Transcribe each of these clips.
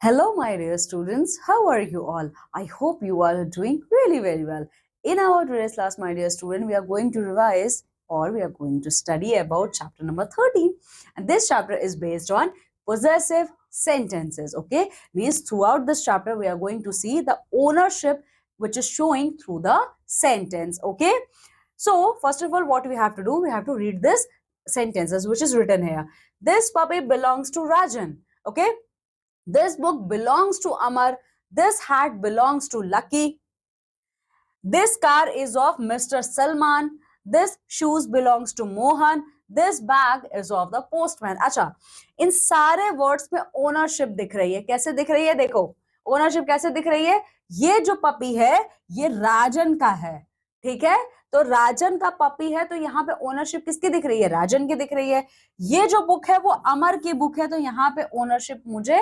Hello, my dear students. How are you all? I hope you are doing really very well. In our today's class, my dear student, we are going to revise or we are going to study about chapter number 13. And this chapter is based on possessive sentences. Okay, means throughout this chapter, we are going to see the ownership which is showing through the sentence. Okay, so first of all, what we have to do, we have to read this sentences which is written here. This puppy belongs to Rajan. Okay, this book belongs to Amar. This hat belongs to Lucky. This car is of Mr. Salman. This shoes belongs to Mohan. This bag is of the postman. अच्छा, इन सारे words में ownership दिख रही है. कैसे दिख रही है? देखो, ओनरशिप कैसे दिख रही है? ये जो पपी है ये राजन का है. ठीक है, तो राजन का पपी है, तो यहाँ पे ओनरशिप किसकी दिख रही है? राजन की दिख रही है. ये जो बुक है वो अमर की बुक है, तो यहाँ पे ओनरशिप मुझे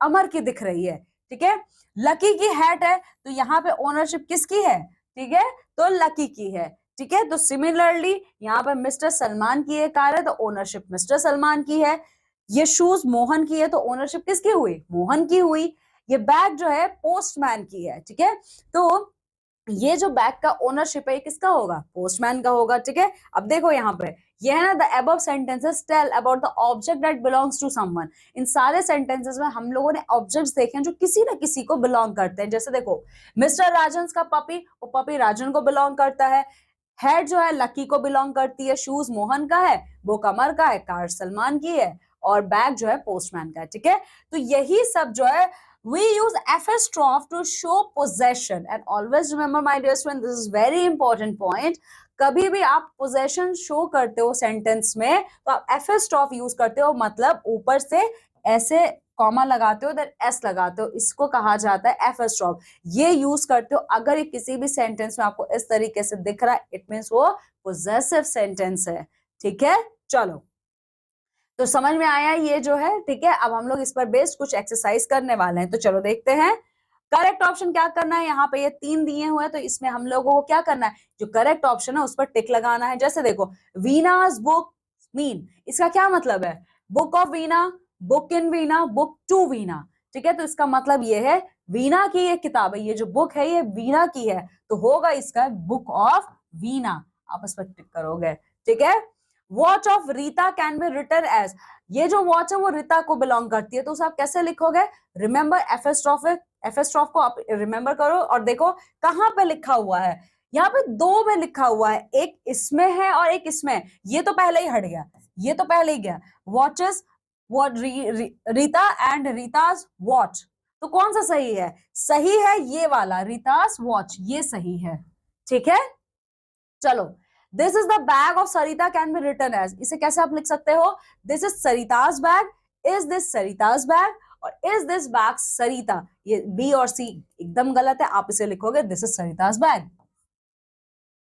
अमर की दिख रही है. ठीक है, लकी की हैट है, तो यहाँ पे ओनरशिप किसकी है? ठीक है, तो लकी की है. ठीक है, तो सिमिलरली यहाँ पे मिस्टर सलमान की ये कार है, तो ओनरशिप मिस्टर सलमान की है. ये शूज मोहन की है, तो ओनरशिप किसकी हुई? मोहन की हुई. ये बैग जो है पोस्टमैन की है. ठीक है, तो ये जो बैग का ओनरशिप है ये किसका होगा? पोस्टमैन का होगा. ठीक है, अब देखो यहाँ पे ये है ना, the above sentences tell about the object that belongs to someone. इन सारे सेंटेंसेस में हम लोगों ने ऑब्जेक्ट्स देखे हैं जो किसी ना किसी को बिलोंग करते हैं. जैसे देखो, मिस्टर राजन का पपी, वो पपी राजन को बिलोंग करता है. हेड जो है लकी को बिलोंग करती है. शूज मोहन का है, बुक अमर का है, कार सलमान की है, और बैग जो है पोस्टमैन का है. ठीक है, तो यही सब जो है we use apostrophe to show possession, and always remember my dear student, this is very important point. कभी भी आप पोजेशन शो करते हो सेंटेंस में तो आप एफएस्ट्रॉफ यूज करते हो, मतलब ऊपर से ऐसे कॉमा लगाते हो, देन एस लगाते हो, इसको कहा जाता है एफएस्ट्रॉफ. ये यूज करते हो अगर ये किसी भी सेंटेंस में आपको इस तरीके से दिख रहा है, इट मींस वो पोजेसिव सेंटेंस है. ठीक है, चलो, तो समझ में आया ये जो है. ठीक है, अब हम लोग इस पर बेस्ड कुछ एक्सरसाइज करने वाले हैं, तो चलो देखते हैं. करेक्ट ऑप्शन क्या करना है? यहाँ पे ये 3 दिए हुए हैं, तो इसमें हम लोगों को क्या करना है? जो करेक्ट ऑप्शन है उस पर टिक लगाना है. जैसे देखो, वीनास बुक मीन, इसका क्या मतलब है? Book of Veena, book in Veena, book to Veena. ठीक है, तो इसका मतलब ये है वीना की ये किताब है, ये जो बुक है ये वीना की है, तो होगा इसका बुक ऑफ वीना. आप इस पर टिक करोगे. ठीक है, watch of Rita can be written as, ये जो वॉच है वो रीता को बिलोंग करती है, तो उसे आप कैसे लिखोगे? रिमेंबर एफएस्ट्रॉफ, एफएस्ट्रॉफ को आप रिमेंबर करो और देखो कहां पे लिखा हुआ है. यहाँ पे 2 में लिखा हुआ है, एक इसमें है और एक इसमें. ये तो पहले ही हट गया, ये तो पहले ही गया. Watches what Rita and Rita's watch, तो कौन सा सही है? सही है ये वाला, रीताज वॉच, ये सही है. ठीक है, चलो, this is the bag of Sarita can be written as, इसे कैसे आप लिख सकते हो? This is Sarita's bag, is this Sarita's bag, और इज दिस बैग सरिता. ये बी और सी एकदम गलत है, आप इसे लिखोगे दिस इज सरिताज बैग.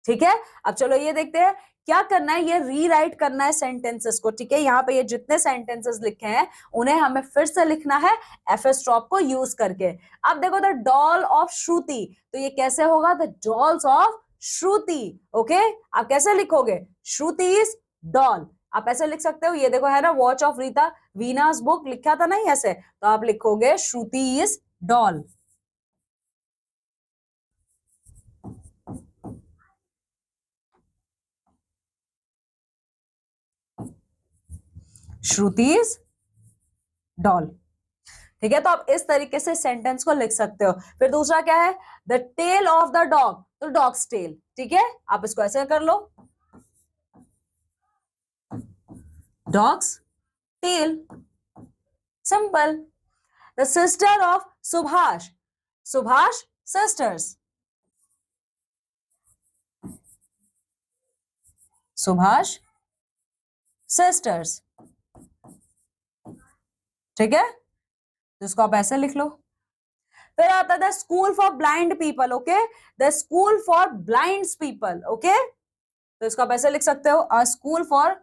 ठीक है, अब चलो ये देखते हैं क्या करना है. ये रीराइट करना है सेंटेंसेस को. ठीक है, यहाँ पे ये जितने सेंटेंसेस लिखे हैं उन्हें हमें फिर से लिखना है एफएस्ट्रॉफ को यूज करके. अब देखो, द डॉल ऑफ श्रुति, तो ये कैसे होगा? The dolls of Shruti. Okay, आप कैसे लिखोगे? श्रुति इज डॉल, आप ऐसे लिख सकते हो. ये देखो है ना, watch of Rita, Veena's book लिखा था नहीं ऐसे, तो आप लिखोगे Shruti is doll. Shruti is doll. ठीक है, तो आप इस तरीके से सेंटेंस को लिख सकते हो. फिर दूसरा क्या है? The tail of the dog, तो डॉग्स टेल. ठीक है, आप इसको ऐसे कर लो, dog's tail, simple. The sister of Subhash, Subhash sisters, Subhash sisters. ठीक है, तो इसको आप ऐसे लिख लो. फिर आता है school for blind people. Okay, the school for blind people. Okay, तो इसको आप ऐसे लिख सकते हो, a school for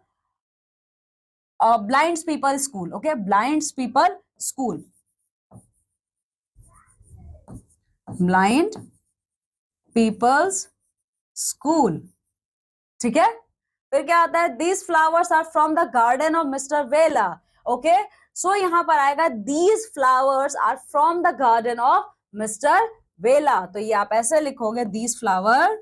blind people school. Okay, blind people school, blind people's school. ठीक है, फिर क्या आता है? These flowers are from the garden of mister Vela. Okay, so यहाँ पर आएगा these flowers are from the garden of mister Vela. तो ये आप ऐसे लिखोगे, दीज फ्लावर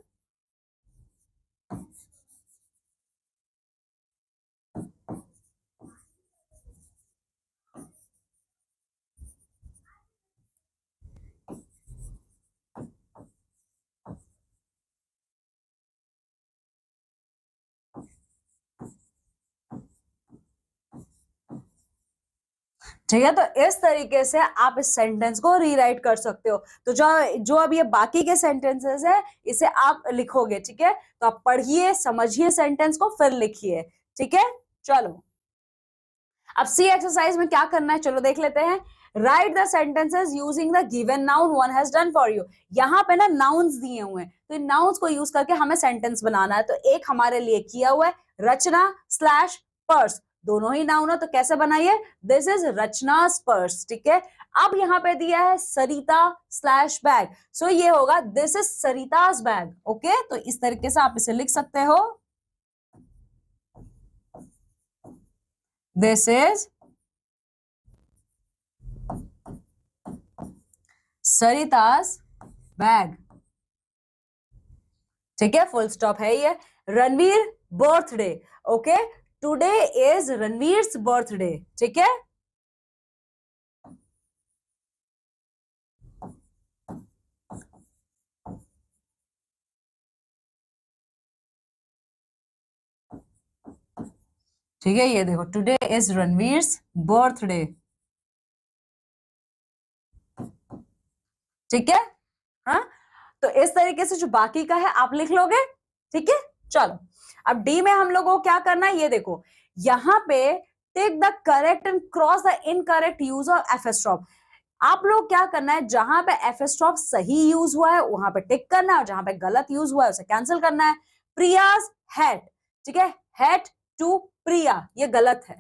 ठीक है। तो इस तरीके से आप इस सेंटेंस को रीराइट कर सकते हो। तो जो जो अब ये बाकी के सेंटेंसेस है इसे आप लिखोगे, ठीक है। तो आप पढ़िए, समझिए सेंटेंस को, फिर लिखिए, ठीक है। चलो अब सी एक्सरसाइज में क्या करना है, चलो देख लेते हैं। Right the sentences using the given noun one has done for you. यहाँ पे ना नाउन्स दिए हुए हैं, तो इन नाउन्स को यूज करके हमें सेंटेंस बनाना है। तो एक हमारे लिए किया हुआ है रचना स्लैश पर्स, दोनों ही नाउन है, तो कैसे बनाइए, दिस इज रचना's पर्स, ठीक है। अब यहाँ पे दिया है सरिता स्लैश बैग, सो ये होगा this is Sarita's bag, okay. तो इस तरीके से आप इसे लिख सकते हो, दिस इज सरिता's बैग, ठीक है, फुल स्टॉप है ये। Ranveer birthday, okay, today is Ranveer's birthday, ठीक है। ठीक है, ये देखो, टुडे इज रणवीर्स बर्थडे, ठीक है। हाँ, तो इस तरीके से जो बाकी का है आप लिख लोगे, ठीक है। चलो अब डी में हम लोगों को क्या करना है, ये देखो, यहाँ पे take the correct and cross the incorrect use of apostrophe. आप लोग क्या करना है, जहां पे एफएस्ट्रॉप सही यूज हुआ है वहां पे टिक करना है, और जहां पे गलत यूज हुआ है उसे कैंसिल करना है। प्रियाज हैट, ठीक है, हैट टू प्रिया, ये गलत है,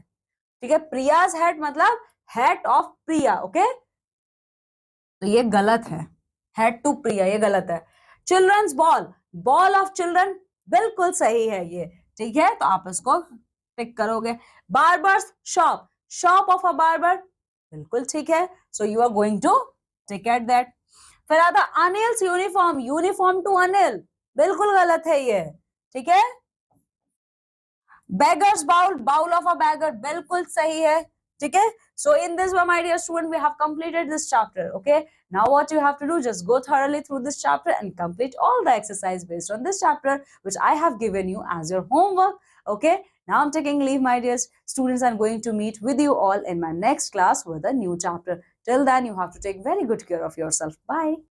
ठीक है। प्रियाज हैट मतलब हैट ऑफ प्रिया, ओके, तो ये गलत है, हेड टू प्रिया ये गलत है। Children's ball, ball of children, बिल्कुल सही है ये, ठीक है। तो आप इसको टिक करोगे। Barber's shop, shop of a barber, बिल्कुल ठीक है, so you are going to tick at that. फिर आता Anil's uniform, uniform to Anil, बिल्कुल गलत है ये, ठीक है। Beggar's bowl, bowl of a beggar, बिल्कुल सही है, ठीक है। So in this way, my dear student, we have completed this chapter, okay. Now what you have to do, just go thoroughly through this chapter and complete all the exercise based on this chapter which I have given you as your homework, okay. Now I'm taking leave, my dear students. I'm going to meet with you all in my next class with a new chapter. Till then, you have to take very good care of yourself. Bye.